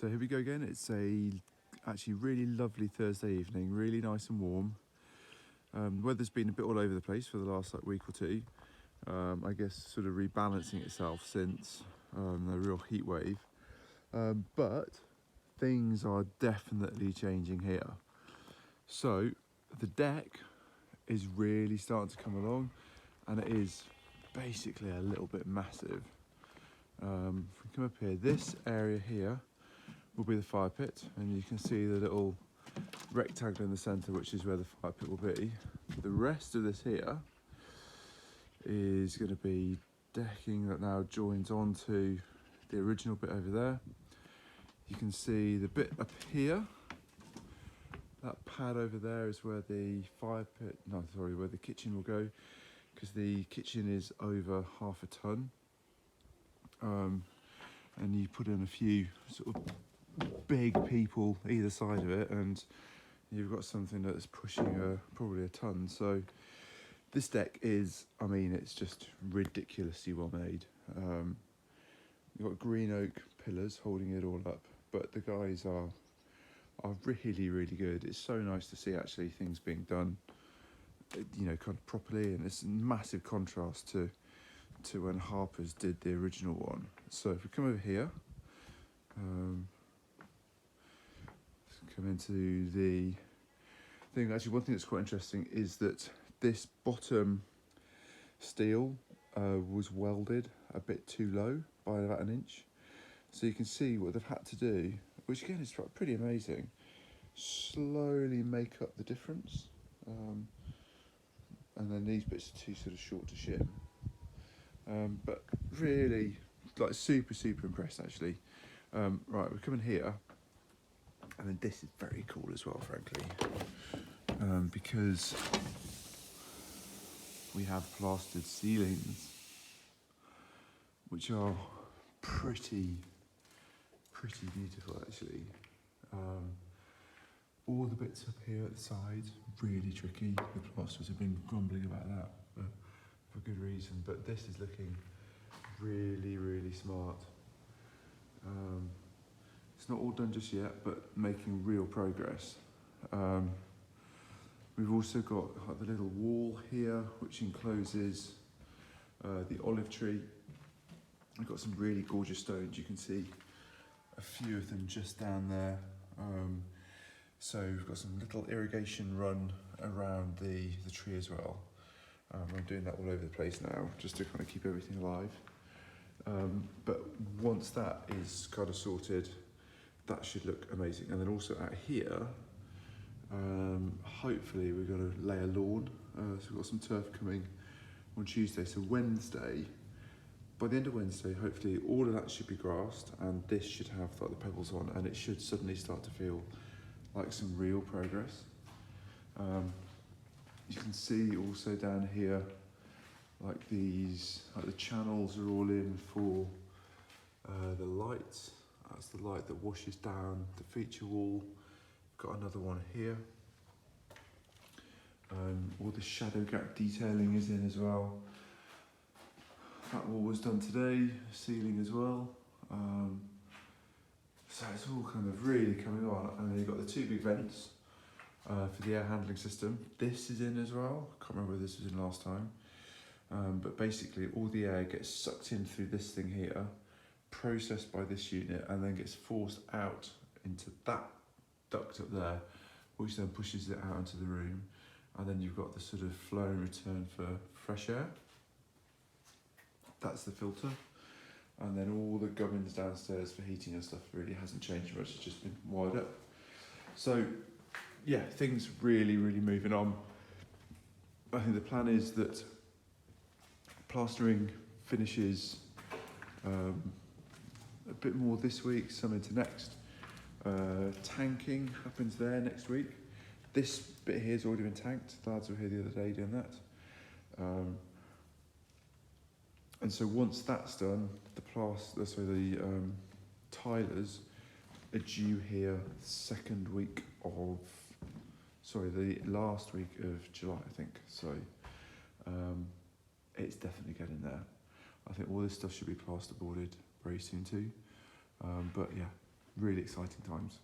So here we go again. It's actually really lovely Thursday evening, really nice and warm. Weather's been a bit all over the place for the last week or two. I guess sort of rebalancing itself since the real heat wave. But things are definitely changing here. So the deck is really starting to come along, and it is basically a little bit massive. If we come up here, this area here will be the fire pit, and you can see the little rectangle in the centre, which is where the fire pit will be. The rest of this here is going to be decking that now joins onto the original bit over there. You can see the bit up here, that pad over there is where the where the kitchen will go, because the kitchen is over half a tonne. And you put in a few sort of big people either side of it, and you've got something that's pushing probably a tonne. So this deck is, I mean, it's just ridiculously well made. You've got green oak pillars holding it all up, but the guys are really, really good. It's so nice to see actually things being done, you know, kind of properly, and it's a massive contrast to when Harper's did the original one. So if we come over here, come into the thing. Actually, one thing that's quite interesting is that this bottom steel was welded a bit too low by about an inch. So you can see what they've had to do, which again is pretty amazing, slowly make up the difference. And then these bits are too sort of short to shim. But really, like, super impressed actually. Right, we're coming here, and then this is very cool as well, frankly, because we have plastered ceilings, which are pretty beautiful actually. All the bits up here at the side, really tricky. The plasters have been grumbling about that for good reason, but this is looking really smart. It's not all done just yet, but making real progress. We've also got the little wall here, which encloses the olive tree. We've got some really gorgeous stones. You can see a few of them just down there. So we've got some little irrigation run around the tree as well. I'm doing that all over the place now, just to kind of keep everything alive. But once that is kind of sorted, that should look amazing. And then also out here, hopefully we're going to lay a lawn. So we've got some turf coming on Tuesday. So Wednesday, by the end of Wednesday, hopefully all of that should be grassed, and this should have like the pebbles on, and it should suddenly start to feel like some real progress. You can see also down here, like these, like the channels are all in for the lights. That's the light that washes down the feature wall. Got another one here. All the shadow gap detailing is in as well. That wall was done today, ceiling as well. So it's all kind of really coming on. And then you've got the two big vents for the air handling system. This is in as well. I can't remember whether this was in last time. But basically all the air gets sucked in through this thing here, processed by this unit, and then gets forced out into that duct up there, which then pushes it out into the room. And then you've got the sort of flow and return for fresh air. That's the filter. And then all the gubbins downstairs for heating and stuff really hasn't changed much, it's just been wired up. So yeah, things really moving on. I think the plan is that plastering finishes a bit more this week, some into next. Tanking happens there next week. This bit here has already been tanked. The lads were here the other day doing that. And so once that's done, the tilers are due here the last week of July, I think. So it's definitely getting there. I think all this stuff should be plasterboarded very soon too. But yeah, really exciting times.